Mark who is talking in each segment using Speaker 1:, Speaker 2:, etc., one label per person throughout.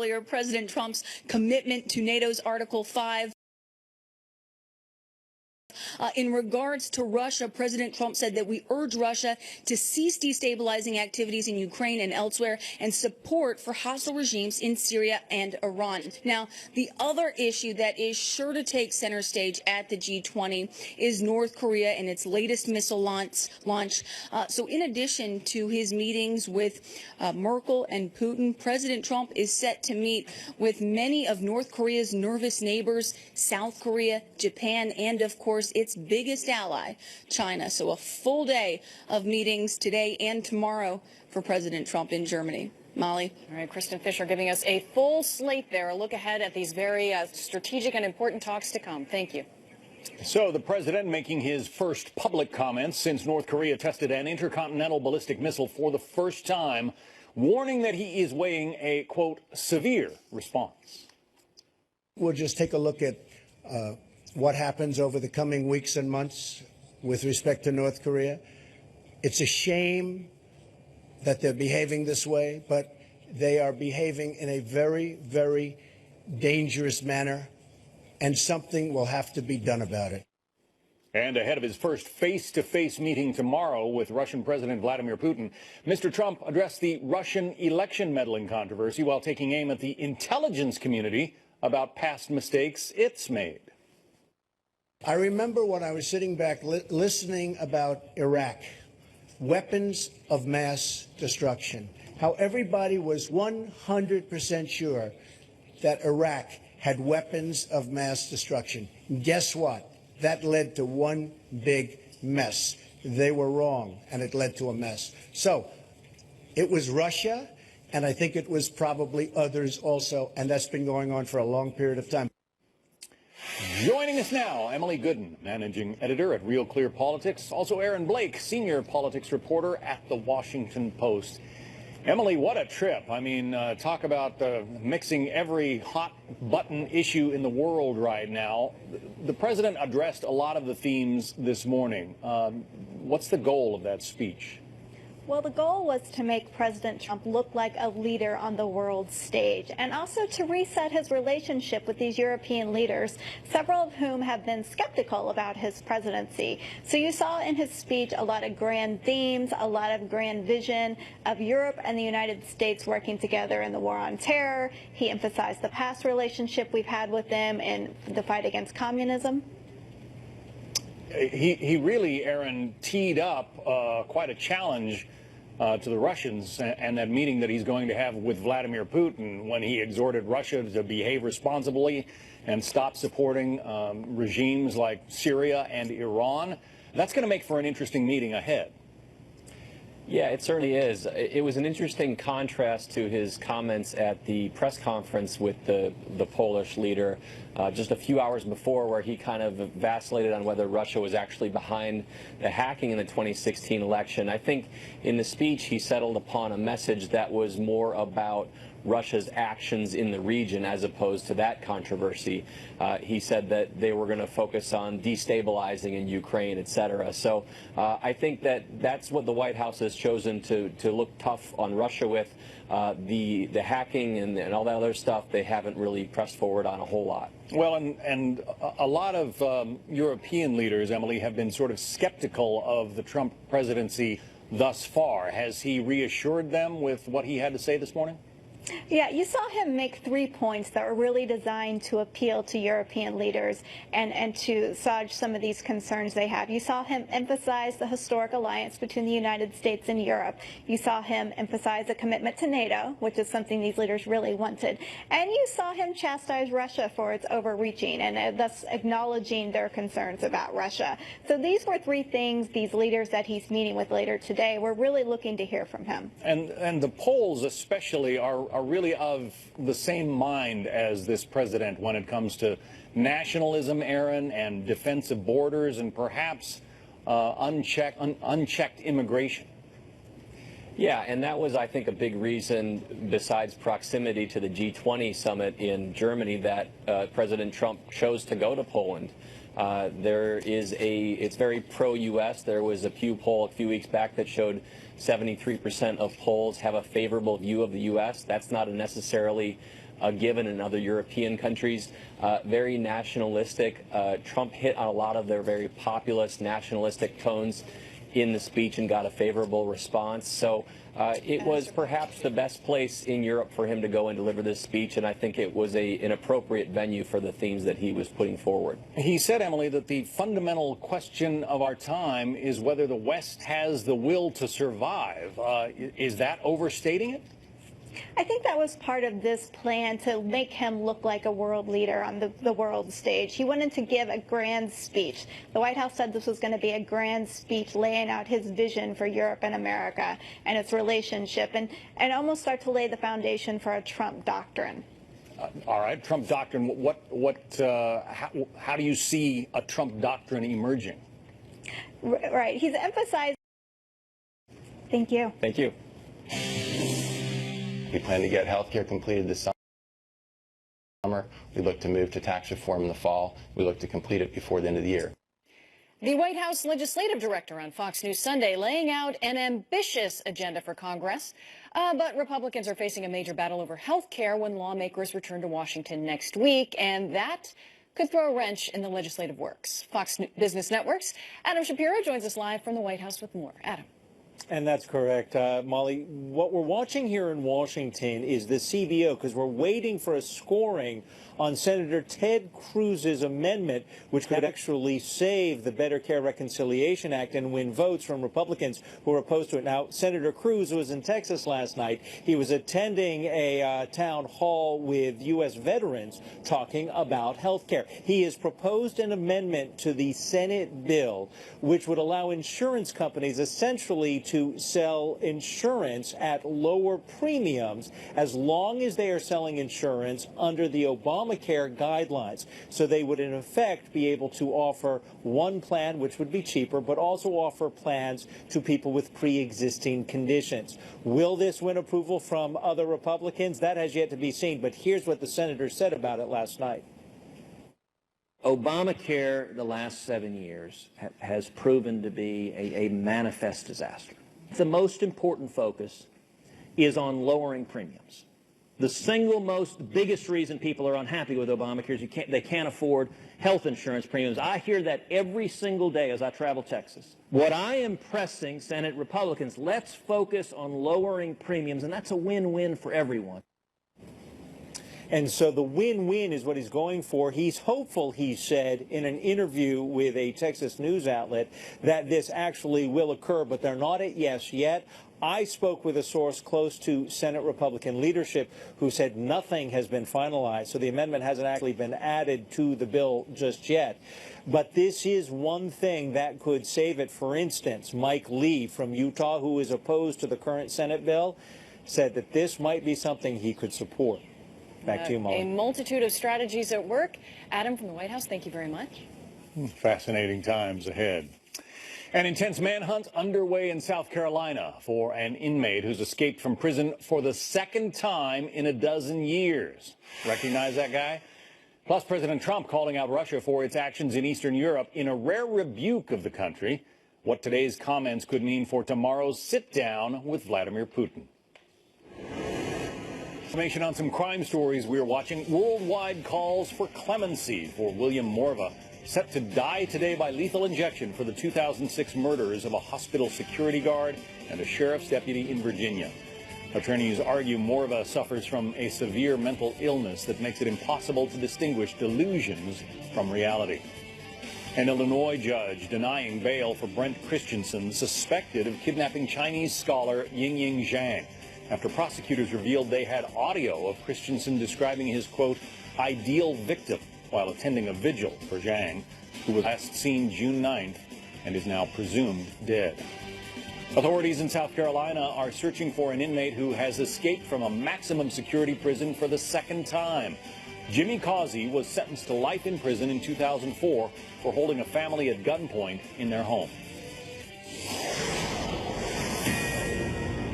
Speaker 1: earlier, President Trump's commitment to NATO's Article 5. In regards to Russia, President Trump said that we urge Russia to cease destabilizing activities in Ukraine and elsewhere and support for hostile regimes in Syria and Iran. Now, the other issue that is sure to take center stage at the G20 is North Korea and its latest missile launch. So in addition to his meetings with Merkel and Putin, President Trump is set to meet with many of North Korea's nervous neighbors, South Korea, Japan, and, of course, its biggest ally, China. So a full day of meetings today and tomorrow for President Trump in Germany. Molly.
Speaker 2: All right, Kristen Fisher giving us a full slate there, a look ahead at these very strategic and important talks to come. Thank you.
Speaker 3: So the president making his first public comments since North Korea tested an intercontinental ballistic missile for the first time, warning that he is weighing a, quote, severe response.
Speaker 4: We'll just take a look at what happens over the coming weeks and months with respect to North Korea. It's a shame that they're behaving this way, but they are behaving in a very, very dangerous manner, and something will have to be done about it.
Speaker 3: And ahead of his first face-to-face meeting tomorrow with Russian President Vladimir Putin, Mr. Trump addressed the Russian election meddling controversy while taking aim at the intelligence community about past mistakes it's made.
Speaker 4: I remember when I was sitting back listening about Iraq, weapons of mass destruction, how everybody was 100% sure that Iraq had weapons of mass destruction. And guess what? That led to one big mess. They were wrong, and it led to a mess. So it was Russia, and I think it was probably others also, and that's been going on for a long period of time.
Speaker 3: Joining us now, Emily Gooden, managing editor at Real Clear Politics. Also Aaron Blake, senior politics reporter at The Washington Post. Emily, what a trip. I mean, talk about mixing every hot button issue in the world right now. The president addressed a lot of the themes this morning. What's the goal of that speech?
Speaker 5: Well, the goal was to make President Trump look like a leader on the world stage, and also to reset his relationship with these European leaders, several of whom have been skeptical about his presidency. So you saw in his speech a lot of grand themes, a lot of grand vision of Europe and the United States working together in the war on terror. He emphasized the past relationship we've had with them in the fight against communism.
Speaker 3: He really, Aaron, teed up quite a challenge to the Russians and that meeting that he's going to have with Vladimir Putin when he exhorted Russia to behave responsibly and stop supporting regimes like Syria and Iran. That's going to make for an interesting meeting ahead.
Speaker 6: Yeah, it certainly is. It was an interesting contrast to his comments at the press conference with the Polish leader just a few hours before, where he kind of vacillated on whether Russia was actually behind the hacking in the 2016 election. I think in the speech he settled upon a message that was more about Russia's actions in the region as opposed to that controversy. He said that they were going to focus on destabilizing in Ukraine, etc. So I think that that's what the White House has chosen to look tough on Russia with. The hacking and all that other stuff, they haven't really pressed forward on a whole lot.
Speaker 3: Well, and a lot of European leaders, Emily, have been sort of skeptical of the Trump presidency thus far. Has he reassured them with what he had to say this morning?
Speaker 5: Yeah, you saw him make 3 points that were really designed to appeal to European leaders and to assuage some of these concerns they have. You saw him emphasize the historic alliance between the United States and Europe. You saw him emphasize a commitment to NATO, which is something these leaders really wanted. And you saw him chastise Russia for its overreaching and thus acknowledging their concerns about Russia. So these were 3 things these leaders that he's meeting with later today were really looking to hear from him.
Speaker 3: And the Poles especially are really of the same mind as this president when it comes to nationalism, Aaron, and defense of borders and perhaps unchecked immigration.
Speaker 6: Yeah, and that was, I think, a big reason, besides proximity to the G20 summit in Germany, that President Trump chose to go to Poland. It's very pro-U.S. There was a Pew poll a few weeks back that showed 73% of Poles have a favorable view of the U.S. That's not necessarily given in other European countries. Very nationalistic. Trump hit on a lot of their very populist nationalistic tones in the speech and got a favorable response. So it was perhaps the best place in Europe for him to go and deliver this speech, and I think it was an appropriate venue for the themes that he was putting forward.
Speaker 3: He said, Emily, that the fundamental question of our time is whether the West has the will to survive. Is that overstating it?
Speaker 5: I think that was part of this plan to make him look like a world leader on the world stage. He wanted to give a grand speech. The White House said this was going to be a grand speech laying out his vision for Europe and America and its relationship, and almost start to lay the foundation for a Trump doctrine.
Speaker 3: All right, Trump doctrine. How do you see a Trump doctrine emerging?
Speaker 5: Right. He's emphasized. Thank you.
Speaker 6: Thank you.
Speaker 7: We plan to get health care completed this summer. We look to move to tax reform in the fall. We look to complete it before the end of the year.
Speaker 2: The White House legislative director on Fox News Sunday laying out an ambitious agenda for Congress. But Republicans are facing a major battle over health care when lawmakers return to Washington next week, and that could throw a wrench in the legislative works. Fox Business Network's Adam Shapiro joins us live from the White House with more. Adam.
Speaker 8: And that's correct, Molly. What we're watching here in Washington is the CBO, because we're waiting for a scoring on Senator Ted Cruz's amendment, which could actually save the Better Care Reconciliation Act and win votes from Republicans who are opposed to it. Now, Senator Cruz was in Texas last night. He was attending a town hall with U.S. veterans talking about health care. He has proposed an amendment to the Senate bill which would allow insurance companies essentially to sell insurance at lower premiums as long as they are selling insurance under the Obamacare guidelines. So they would, in effect, be able to offer one plan, which would be cheaper, but also offer plans to people with pre-existing conditions. Will this win approval from other Republicans? That has yet to be seen. But here's what the senator said about it last night.
Speaker 9: Obamacare, the last 7 years, has proven to be a manifest disaster. The most important focus is on lowering premiums. The single most biggest reason people are unhappy with Obamacare is they can't afford health insurance premiums. I hear that every single day as I travel Texas. What I am pressing Senate Republicans, let's focus on lowering premiums, and that's a win-win for everyone.
Speaker 8: And so the win-win is what he's going for. He's hopeful, he said in an interview with a Texas news outlet, that this actually will occur, but they're not at yes yet. I spoke with a source close to Senate Republican leadership who said nothing has been finalized, so the amendment hasn't actually been added to the bill just yet. But this is one thing that could save it. For instance, Mike Lee from Utah, who is opposed to the current Senate bill, said that this might be something he could support. Back to you, Molly.
Speaker 2: A multitude of strategies at work. Adam from the White House, thank you very much.
Speaker 3: Fascinating times ahead. An intense manhunt underway in South Carolina for an inmate who's escaped from prison for the second time in a dozen years. Recognize that guy? Plus, President Trump calling out Russia for its actions in Eastern Europe in a rare rebuke of the country. What today's comments could mean for tomorrow's sit-down with Vladimir Putin. Information on some crime stories we're watching. Worldwide calls for clemency for William Morva, set to die today by lethal injection for the 2006 murders of a hospital security guard and a sheriff's deputy in Virginia. Attorneys argue Morva suffers from a severe mental illness that makes it impossible to distinguish delusions from reality. An Illinois judge denying bail for Brent Christensen, suspected of kidnapping Chinese scholar Yingying Zhang, after prosecutors revealed they had audio of Christensen describing his, quote, ideal victim while attending a vigil for Zhang, who was last seen June 9th and is now presumed dead. Authorities in South Carolina are searching for an inmate who has escaped from a maximum security prison for the second time. Jimmy Causey was sentenced to life in prison in 2004 for holding a family at gunpoint in their home.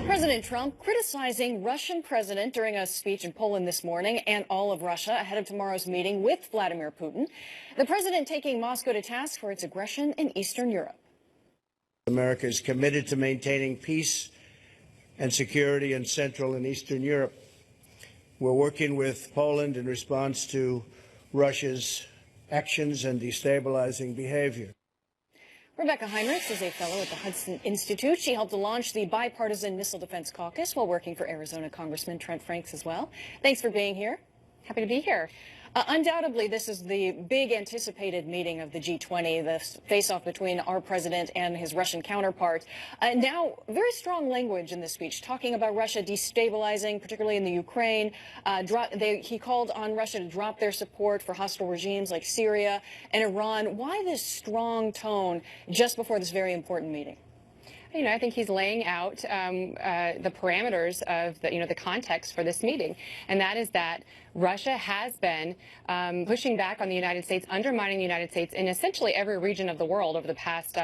Speaker 2: President Trump criticizing Russian president during a speech in Poland this morning and all of Russia ahead of tomorrow's meeting with Vladimir Putin. The president taking Moscow to task for its aggression in Eastern Europe.
Speaker 4: America is committed to maintaining peace and security in Central and Eastern Europe. We're working with Poland in response to Russia's actions and destabilizing behavior.
Speaker 2: Rebecca Heinrichs is a fellow at the Hudson Institute. She helped launch the Bipartisan Missile Defense Caucus while working for Arizona Congressman Trent Franks as well. Thanks for being here. Happy to be here. Undoubtedly, this is the big anticipated meeting of the G20, the face-off between our president and his Russian counterpart. Now, very strong language in this speech, talking about Russia destabilizing, particularly in the Ukraine. He called on Russia to drop their support for hostile regimes like Syria and Iran. Why this strong tone just before this very important meeting?
Speaker 10: You know, I think he's laying out the parameters of the context for this meeting, and that is that Russia has been pushing back on the United States, undermining the United States in essentially every region of the world over the past,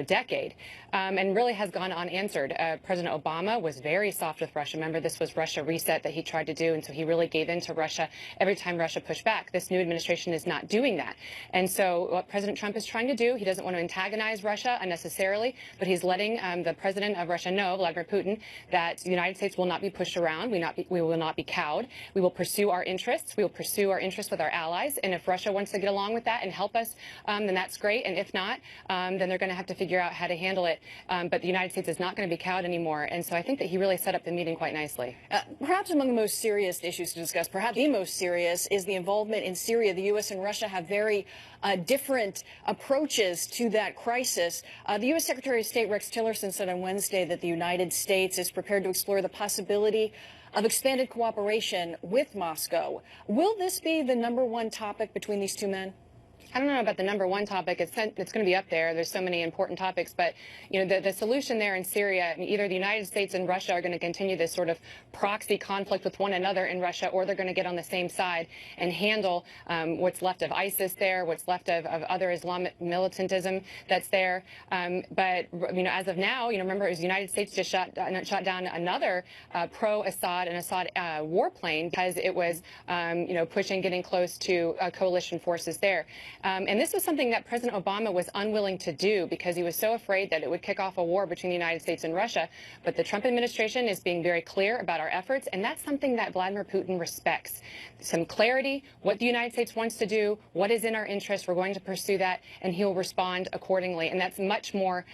Speaker 10: decade, and really has gone unanswered. President Obama was very soft with Russia. Remember, this was Russia reset that he tried to do, and so he really gave in to Russia every time Russia pushed back. This new administration is not doing that. And so what President Trump is trying to do, he doesn't want to antagonize Russia unnecessarily, but he's letting the president of Russia know, Vladimir Putin, that the United States will not be pushed around. We will not be cowed. We will pursue our interests. We will pursue our interests with our allies. And if Russia wants to get along with that and help us, then that's great. And if not, then they're going to have to figure out how to handle it. But the United States is not going to be cowed anymore. And so I think that he really set up the meeting quite nicely.
Speaker 2: Perhaps among the most serious issues to discuss, perhaps the most serious, is the involvement in Syria. The U.S. and Russia have very different approaches to that crisis. The U.S. Secretary of State Rex Tillerson said on Wednesday that the United States is prepared to explore the possibility of expanded cooperation with Moscow. Will this be the #1 topic between these two men?
Speaker 10: I don't know about the #1 topic. It's going to be up there. There's so many important topics, but the solution there in Syria, either the United States and Russia are going to continue this sort of proxy conflict with one another in Russia, or they're going to get on the same side and handle what's left of ISIS there, what's left of other Islamic militantism that's there. But as of now, remember, it was the United States just shot down another pro-Assad and Assad warplane because it was getting close to coalition forces there. And this was something that President Obama was unwilling to do because he was so afraid that it would kick off a war between the United States and Russia. But the Trump administration is being very clear about our efforts, and that's something that Vladimir Putin respects. Some clarity, what the United States wants to do, what is in our interest. We're going to pursue that, and he'll respond accordingly. And that's much more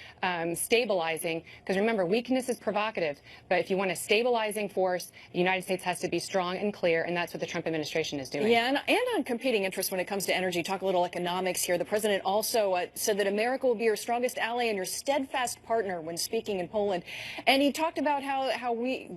Speaker 10: stabilizing, because remember, weakness is provocative. But if you want a stabilizing force, the United States has to be strong and clear, and that's what the Trump administration is doing.
Speaker 2: Yeah, and on competing interests when it comes to energy, talk a little economics here. The president also said that America will be your strongest ally and your steadfast partner when speaking in Poland. And he talked about how we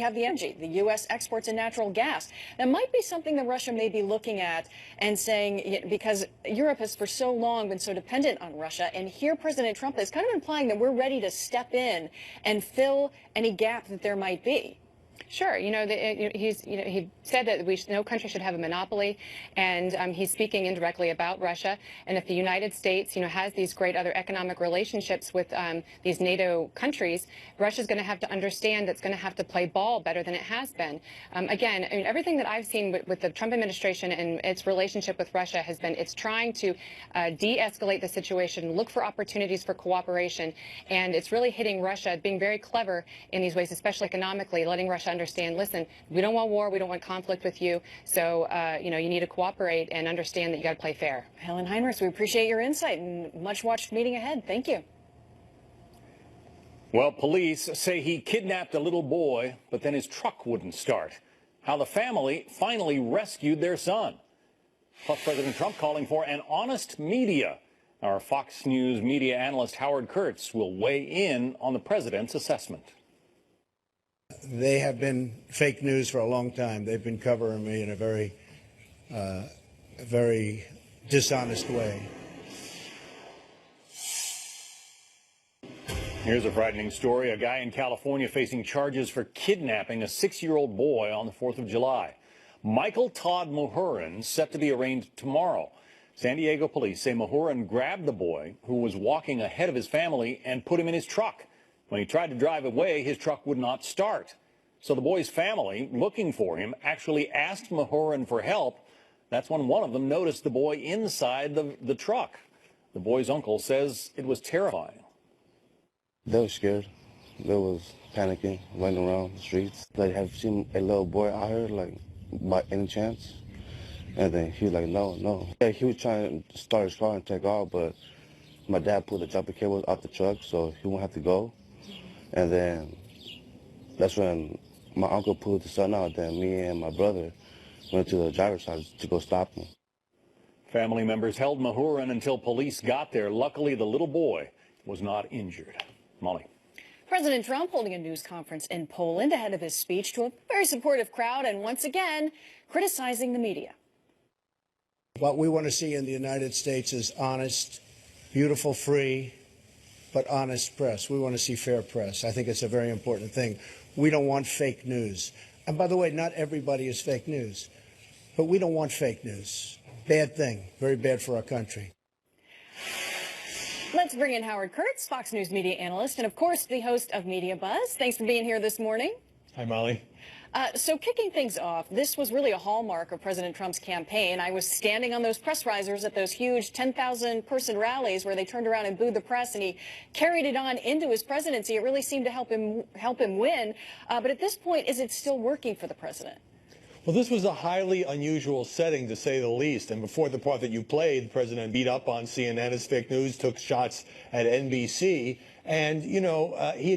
Speaker 2: have the energy. The U.S. exports in natural gas. That might be something that Russia may be looking at and saying, because Europe has for so long been so dependent on Russia. And here President Trump is kind of implying that we're ready to step in and fill any gap that there might be.
Speaker 10: Sure. He said that no country should have a monopoly, and he's speaking indirectly about Russia. And if the United States, has these great other economic relationships with these NATO countries, Russia's going to have to understand it's going to have to play ball better than it has been. Again, everything that I've seen with the Trump administration and its relationship with Russia has been it's trying to de-escalate the situation, look for opportunities for cooperation, and it's really hitting Russia, being very clever in these ways, especially economically, letting Russia understand, listen, we don't want war, we don't want conflict with you, so you need to cooperate and understand that you got to play fair.
Speaker 2: Helen Heinrichs, we appreciate your insight and much watched meeting ahead. Thank you.
Speaker 3: Well, police say he kidnapped a little boy, but then his truck wouldn't start. How the family finally rescued their son. Plus, President Trump calling for an honest media. Our Fox News media analyst Howard Kurtz will weigh in on the president's assessment.
Speaker 4: They have been fake news for a long time. They've been covering me in a very dishonest way.
Speaker 3: Here's a frightening story. A guy in California facing charges for kidnapping a 6-year-old boy on the 4th of July. Michael Todd Mahurin set to be arraigned tomorrow. San Diego police say Mahurin grabbed the boy, who was walking ahead of his family, and put him in his truck. When he tried to drive away, his truck would not start. So the boy's family, looking for him, actually asked Mahurin for help. That's when one of them noticed the boy inside the truck. The boy's uncle says it was terrifying.
Speaker 7: They were scared.
Speaker 11: They was panicking, running around the streets. Like, have you seen a little boy out here, like, by any chance? And then he was like, no, no. Yeah, he was trying to start his car and take off, but my dad pulled the jumper cables out the truck so he won't have to go. And then that's when my uncle pulled the son out. Then me and my brother went to the driver's side to go stop him.
Speaker 3: Family members held Mahurin until police got there. Luckily, the little boy was not injured. Molly.
Speaker 2: President Trump holding a news conference in Poland ahead of his speech to a very supportive crowd and once again criticizing the media.
Speaker 4: What we want to see in the United States is honest, beautiful, free, but honest press. We want to see fair press. I think it's a very important thing. We don't want fake news. And by the way, not everybody is fake news, but we don't want fake news. Bad thing, very bad for our country.
Speaker 2: Let's bring in Howard Kurtz, Fox News media analyst, and of course the host of Media Buzz. Thanks for being here this morning.
Speaker 12: Hi, Molly.
Speaker 2: So kicking things off, this was really a hallmark of President Trump's campaign. I was standing on those press risers at those huge 10,000-person rallies where they turned around and booed the press, and he carried it on into his presidency. It really seemed to help him win. But at this point, is it still working for the president?
Speaker 12: Well, this was a highly unusual setting, to say the least. And before the part that you played, the president beat up on CNN as fake news, took shots at NBC. And, you know, he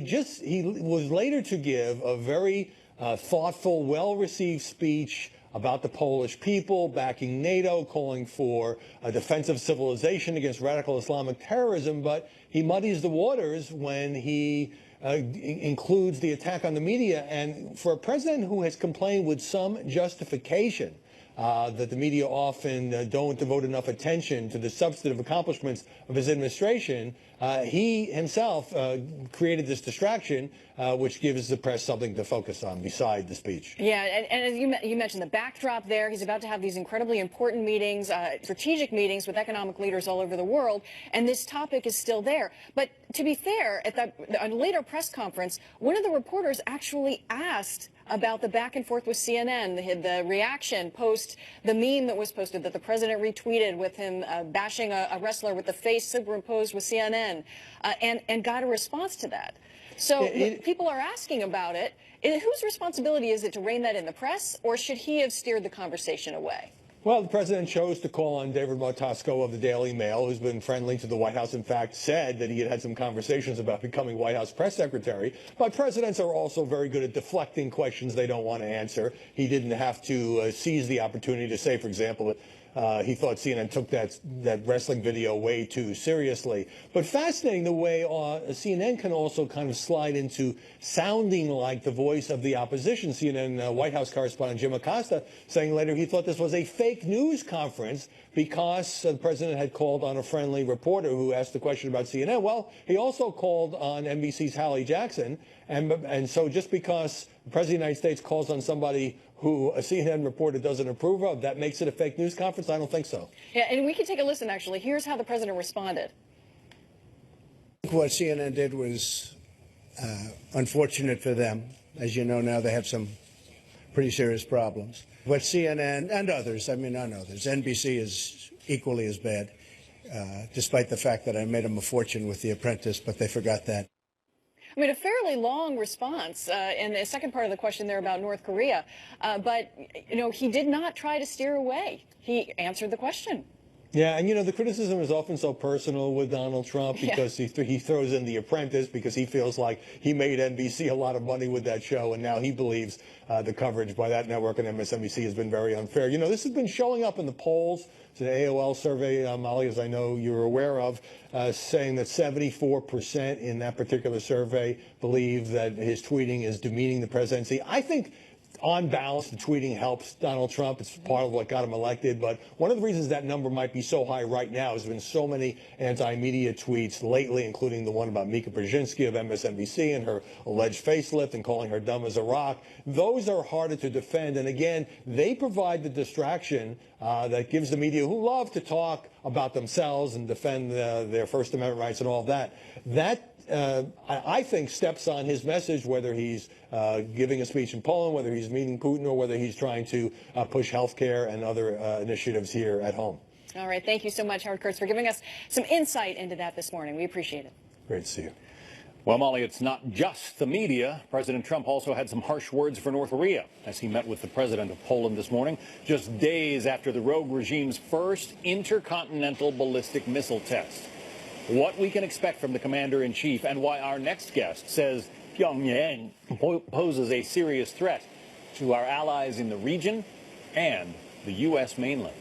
Speaker 12: was later to give a very thoughtful, well-received speech about the Polish people, backing NATO, calling for a defense of civilization against radical Islamic terrorism. But he muddies the waters when he includes the attack on the media. And for a president who has complained with some justification that the media often don't devote enough attention to the substantive accomplishments of his administration, he himself created this distraction, which gives the press something to focus on beside the speech.
Speaker 2: Yeah, and as you mentioned the backdrop there, he's about to have these incredibly important meetings, strategic meetings with economic leaders all over the world, and this topic is still there. But to be fair, at a later press conference, one of the reporters actually asked about the back and forth with CNN, the reaction post the meme that was posted that the president retweeted with him bashing a wrestler with the face superimposed with CNN, and got a response to that. So people are asking about it. Whose responsibility is it to rein that in the press, or should he have steered the conversation away?
Speaker 12: Well, the president chose to call on David Motosko of the Daily Mail, who's been friendly to the White House. In fact, said that he had some conversations about becoming White House press secretary. But presidents are also very good at deflecting questions they don't want to answer. He didn't have to seize the opportunity to say, for example, that he thought CNN took that wrestling video way too seriously. But fascinating the way CNN can also kind of slide into sounding like the voice of the opposition. CNN White House correspondent Jim Acosta saying later he thought this was a fake news conference because the president had called on a friendly reporter who asked a question about CNN. Well, he also called on NBC's Hallie Jackson. And so just because the president of the United States calls on somebody who a CNN reporter doesn't approve of, that makes it a fake news conference? I don't think so.
Speaker 2: Yeah, and we can take a listen, actually. Here's how the president responded.
Speaker 4: What CNN did was unfortunate for them. As you know now, they have some pretty serious problems. But CNN and others, I mean, not others, NBC is equally as bad, despite the fact that I made them a fortune with The Apprentice, but they forgot that.
Speaker 2: I mean, a fairly long response in the second part of the question there about North Korea. But, you know, he did not try to steer away. He answered the question.
Speaker 12: Yeah, and, you know, the criticism is often so personal with Donald Trump because he throws in The Apprentice because he feels like he made NBC a lot of money with that show, and now he believes the coverage by that network and MSNBC has been very unfair. You know, this has been showing up in the polls. It's an AOL survey, Molly, as I know you're aware of, saying that 74% in that particular survey believe that his tweeting is demeaning the presidency. I think on balance, the tweeting helps Donald Trump. It's part of what got him elected. But one of the reasons that number might be so high right now has been so many anti-media tweets lately, including the one about Mika Brzezinski of MSNBC and her alleged facelift and calling her dumb as a rock. Those are harder to defend. And again, they provide the distraction that gives the media, who love to talk about themselves and defend their First Amendment rights and all of that, I think steps on his message, whether he's giving a speech in Poland, whether he's meeting Putin, or whether he's trying to push health care and other initiatives here at home.
Speaker 2: All right. Thank you so much, Howard Kurtz, for giving us some insight into that this morning. We appreciate it.
Speaker 12: Great to see you.
Speaker 3: Well, Molly, it's not just the media. President Trump also had some harsh words for North Korea as he met with the president of Poland this morning, just days after the rogue regime's first intercontinental ballistic missile test. What we can expect from the commander-in-chief and why our next guest says Pyongyang poses a serious threat to our allies in the region and the U.S. mainland.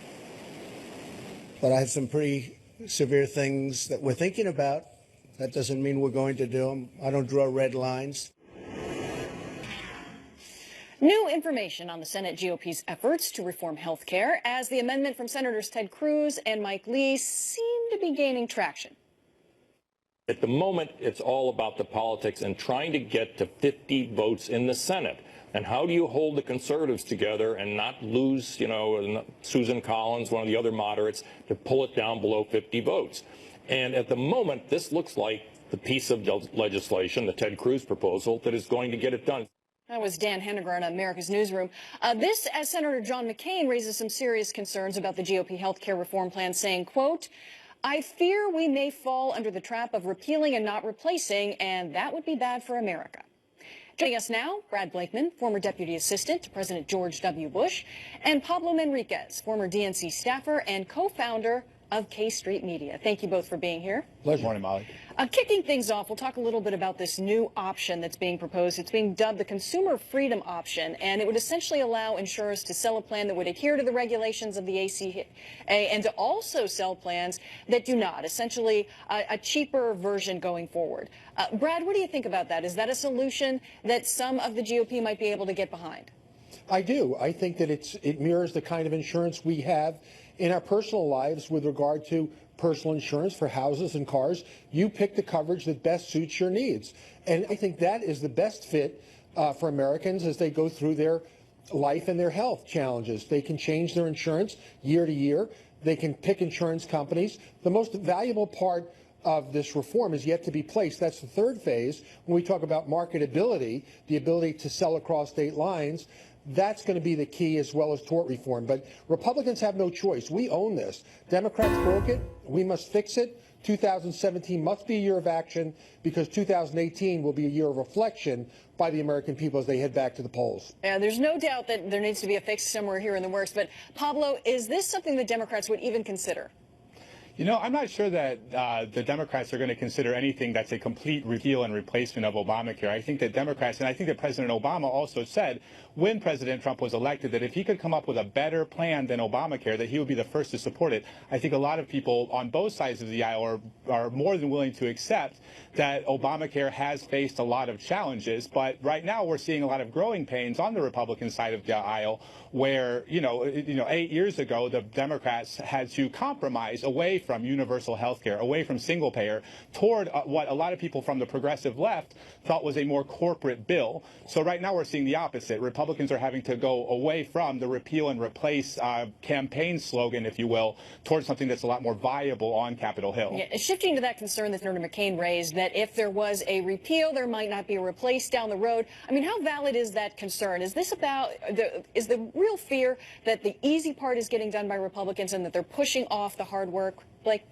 Speaker 4: But I have some pretty severe things that we're thinking about. That doesn't mean we're going to do them. I don't draw red lines.
Speaker 2: New information on the Senate GOP's efforts to reform health care as the amendment from Senators Ted Cruz and Mike Lee seem to be gaining traction.
Speaker 13: At the moment, it's all about the politics and trying to get to 50 votes in the Senate. And how do you hold the conservatives together and not lose, Susan Collins, one of the other moderates, to pull it down below 50 votes? And at the moment, this looks like the piece of legislation, the Ted Cruz proposal, that is going to get it done.
Speaker 2: That was Dan Henniger on America's Newsroom. This, as Senator John McCain raises some serious concerns about the GOP health care reform plan, saying, quote, "I fear we may fall under the trap of repealing and not replacing, and that would be bad for America." Joining us now, Brad Blakeman, former deputy assistant to President George W. Bush, and Pablo Manriquez, former DNC staffer and co-founder of K Street Media. Thank you both for being here.
Speaker 12: Pleasure. Morning, Molly.
Speaker 2: Kicking things off, we'll talk a little bit about this new option that's being proposed. It's being dubbed the Consumer Freedom Option, and it would essentially allow insurers to sell a plan that would adhere to the regulations of the ACA and to also sell plans that do not, essentially a cheaper version going forward. Brad, what do you think about that? Is that a solution that some of the GOP might be able to get behind?
Speaker 14: I do. I think that it mirrors the kind of insurance we have in our personal lives with regard to personal insurance for houses and cars. You pick the coverage that best suits your needs. And I think that is the best fit for Americans as they go through their life and their health challenges. They can change their insurance year to year. They can pick insurance companies. The most valuable part of this reform is yet to be placed. That's the third phase. When we talk about marketability, the ability to sell across state lines, that's going to be the key, as well as tort reform. But Republicans have no choice. We own this. Democrats broke it. We must fix it. 2017 must be a year of action, because 2018 will be a year of reflection by the American people as they head back to the polls.
Speaker 2: Yeah, there's no doubt that there needs to be a fix somewhere here in the works. But Pablo, is this something that Democrats would even consider?
Speaker 15: I'm not sure that the Democrats are going to consider anything that's a complete repeal and replacement of Obamacare. I think that Democrats, and I think that President Obama also said when President Trump was elected, that if he could come up with a better plan than Obamacare, that he would be the first to support it. I think a lot of people on both sides of the aisle are more than willing to accept that Obamacare has faced a lot of challenges. But right now we're seeing a lot of growing pains on the Republican side of the aisle, where, 8 years ago, the Democrats had to compromise away from universal health care, away from single payer, toward what a lot of people from the progressive left thought was a more corporate bill. So right now we're seeing the opposite. Republicans are having to go away from the repeal and replace campaign slogan, if you will, towards something that's a lot more viable on Capitol Hill.
Speaker 2: Yeah, shifting to that concern that Senator McCain raised, that if there was a repeal, there might not be a replace down the road. I mean, how valid is that concern? Is this about, is the real fear that the easy part is getting done by Republicans and that they're pushing off the hard work? Blake?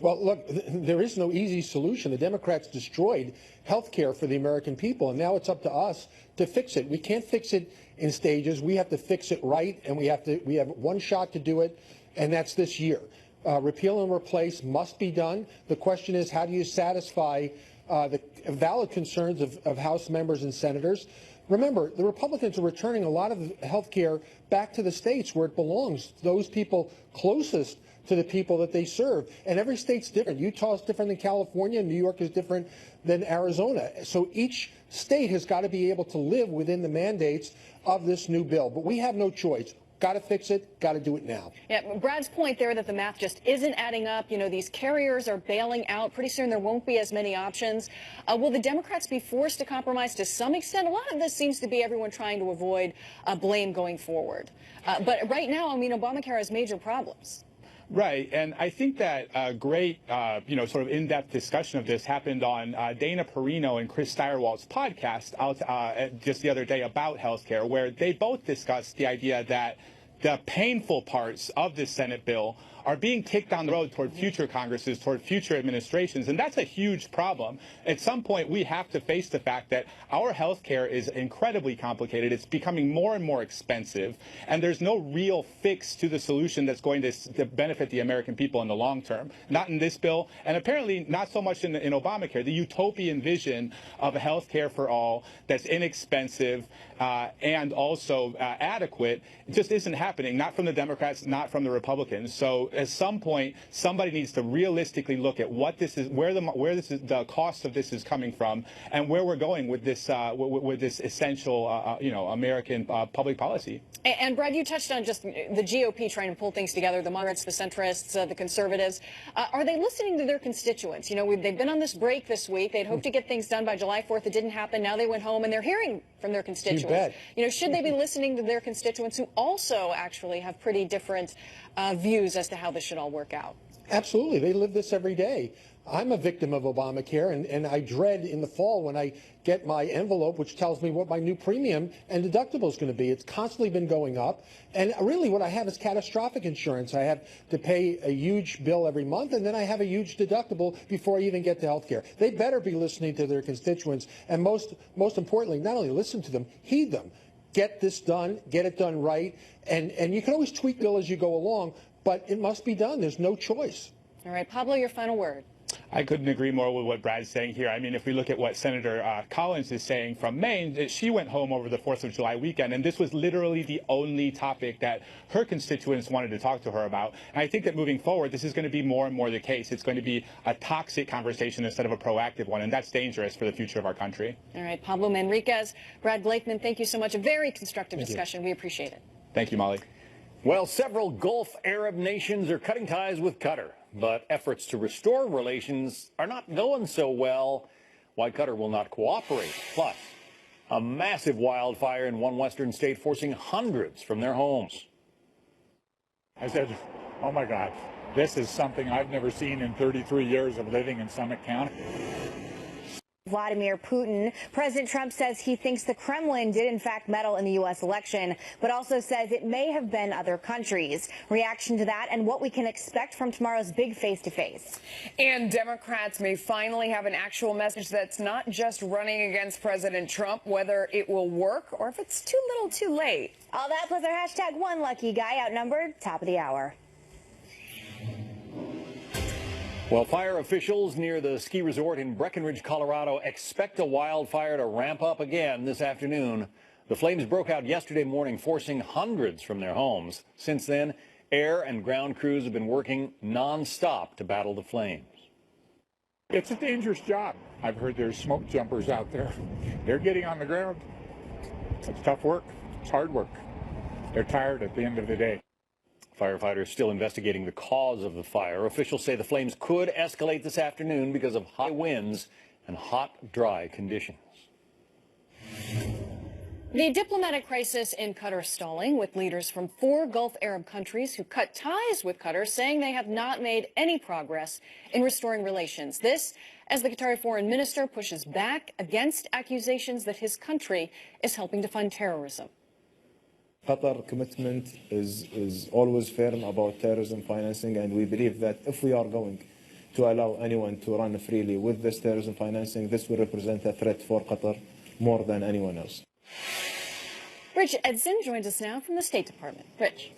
Speaker 14: Well, look, there is no easy solution. The Democrats destroyed health care for the American people, and now it's up to us to fix it. We can't fix it in stages. We have to fix it right, and we have one shot to do it, and that's this year. Repeal and replace must be done. The question is, how do you satisfy the valid concerns of House members and senators? Remember, the Republicans are returning a lot of health care back to the states where it belongs, those people closest to the people that they serve. And every state's different. Utah is different than California. New York is different than Arizona. So each state has got to be able to live within the mandates of this new bill. But we have no choice. Got to fix it. Got to do it now.
Speaker 2: Yeah, Brad's point there that the math just isn't adding up. These carriers are bailing out. Pretty soon there won't be as many options. Will the Democrats be forced to compromise to some extent? A lot of this seems to be everyone trying to avoid blame going forward. But right now, Obamacare has major problems.
Speaker 15: Right, and I think that a great, sort of in-depth discussion of this happened on Dana Perino and Chris Stirewalt's podcast out just the other day about healthcare, where they both discussed the idea that the painful parts of this Senate bill are being kicked down the road toward future Congresses, toward future administrations, and that's a huge problem. At some point, we have to face the fact that our health care is incredibly complicated. It's becoming more and more expensive, and there's no real fix to the solution that's going to benefit the American people in the long term. Not in this bill, and apparently not so much in Obamacare. The utopian vision of a health care for all that's inexpensive and also adequate just isn't happening, not from the Democrats, not from the Republicans. So at some point, somebody needs to realistically look at what this is, where the cost of this is coming from, and where we're going with this essential, American public policy.
Speaker 2: And Brad, you touched on just the GOP trying to pull things together, the moderates, the centrists, the conservatives. Are they listening to their constituents? You know, they've been on this break this week. They'd hoped to get things done by July 4th. It didn't happen. Now they went home and they're hearing from their constituents.
Speaker 14: You bet.
Speaker 2: You know, should they be listening to their constituents who also actually have pretty different views as to how this should all work out?
Speaker 14: Absolutely. They live this every day. I'm a victim of Obamacare, and I dread in the fall when I get my envelope, which tells me what my new premium and deductible is going to be. It's constantly been going up. And really what I have is catastrophic insurance. I have to pay a huge bill every month, and then I have a huge deductible before I even get to health care. They better be listening to their constituents, and most importantly, not only listen to them, heed them. Get this done, get it done right, and you can always tweak bill as you go along, but it must be done. There's no choice.
Speaker 2: All right, Pablo, your final word.
Speaker 15: I couldn't agree more with what Brad's saying here. I mean, if we look at what Senator Collins is saying from Maine, she went home over the 4th of July weekend, and this was literally the only topic that her constituents wanted to talk to her about. And I think that moving forward, this is going to be more and more the case. It's going to be a toxic conversation instead of a proactive one, and that's dangerous for the future of our country.
Speaker 2: All right, Pablo Manriquez, Brad Blakeman, thank you so much. A very constructive discussion. We appreciate it.
Speaker 15: Thank you, Molly.
Speaker 3: Well, several Gulf Arab nations are cutting ties with Qatar, but efforts to restore relations are not going so well. Why Qatar will not cooperate. Plus, a massive wildfire in one western state forcing hundreds from their homes.
Speaker 16: I said, oh my God, this is something I've never seen in 33 years of living in Summit County.
Speaker 17: Vladimir Putin. President Trump says he thinks the Kremlin did in fact meddle in the U.S. election, but also says it may have been other countries. Reaction to that and what we can expect from tomorrow's big face-to-face.
Speaker 18: And Democrats may finally have an actual message that's not just running against President Trump, whether it will work or if it's too little too late.
Speaker 17: All that plus our hashtag one lucky guy outnumbered. Top of the hour.
Speaker 3: Well, fire officials near the ski resort in Breckenridge, Colorado, expect a wildfire to ramp up again this afternoon. The flames broke out yesterday morning, forcing hundreds from their homes. Since then, air and ground crews have been working nonstop to battle the flames.
Speaker 16: It's a dangerous job. I've heard there's smoke jumpers out there. They're getting on the ground. It's tough work. It's hard work. They're tired at the end of the day.
Speaker 3: Firefighters still investigating the cause of the fire. Officials say the flames could escalate this afternoon because of high winds and hot, dry conditions.
Speaker 2: The diplomatic crisis in Qatar stalling, with leaders from 4 Gulf Arab countries who cut ties with Qatar saying they have not made any progress in restoring relations. This as the Qatari foreign minister pushes back against accusations that his country is helping to fund terrorism.
Speaker 19: Qatar commitment is always firm about terrorism financing, and we believe that if we are going to allow anyone to run freely with this terrorism financing, this will represent a threat for Qatar more than anyone else.
Speaker 2: Rich Edson joins us now from the State Department. Rich.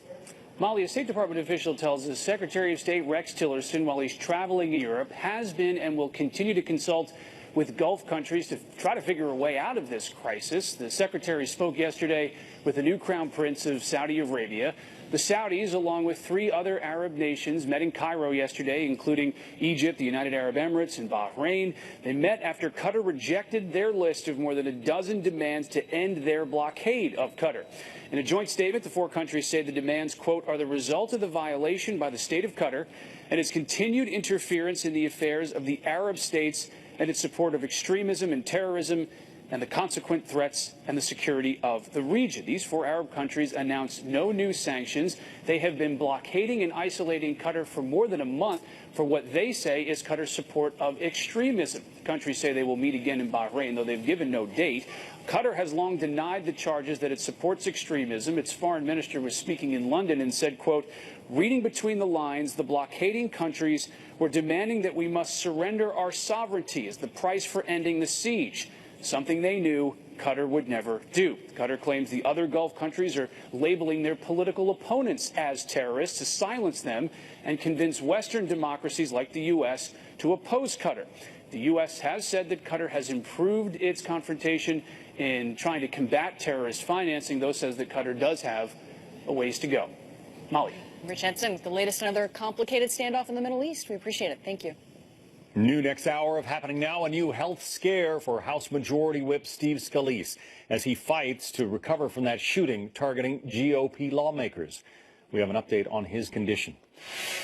Speaker 20: Molly, a State Department official tells us Secretary of State Rex Tillerson, while he's traveling in Europe, has been and will continue to consult with Gulf countries to try to figure a way out of this crisis. The secretary spoke yesterday with the new Crown Prince of Saudi Arabia. The Saudis, along with 3 other Arab nations, met in Cairo yesterday, including Egypt, the United Arab Emirates, and Bahrain. They met after Qatar rejected their list of more than a dozen demands to end their blockade of Qatar. In a joint statement, the 4 countries say the demands, quote, are the result of the violation by the state of Qatar and its continued interference in the affairs of the Arab states and its support of extremism and terrorism and the consequent threats and the security of the region. These 4 Arab countries announced no new sanctions. They have been blockading and isolating Qatar for more than a month for what they say is Qatar's support of extremism. The countries say they will meet again in Bahrain, though they've given no date. Qatar has long denied the charges that it supports extremism. Its foreign minister was speaking in London and said, quote, reading between the lines, the blockading countries were demanding that we must surrender our sovereignty as the price for ending the siege, something they knew Qatar would never do. Qatar claims the other Gulf countries are labeling their political opponents as terrorists to silence them and convince Western democracies like the U.S. to oppose Qatar. The U.S. has said that Qatar has improved its confrontation in trying to combat terrorist financing, though says that Qatar does have a ways to go. Molly.
Speaker 2: Rich Henson with the latest and other complicated standoff in the Middle East. We appreciate it. Thank you.
Speaker 3: New next hour of Happening Now, a new health scare for House Majority Whip Steve Scalise as he fights to recover from that shooting targeting GOP lawmakers. We have an update on his condition.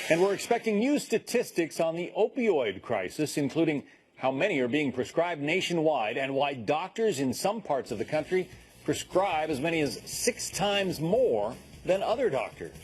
Speaker 3: And we're expecting new statistics on the opioid crisis, including how many are being prescribed nationwide and why doctors in some parts of the country prescribe as many as 6 times more than other doctors.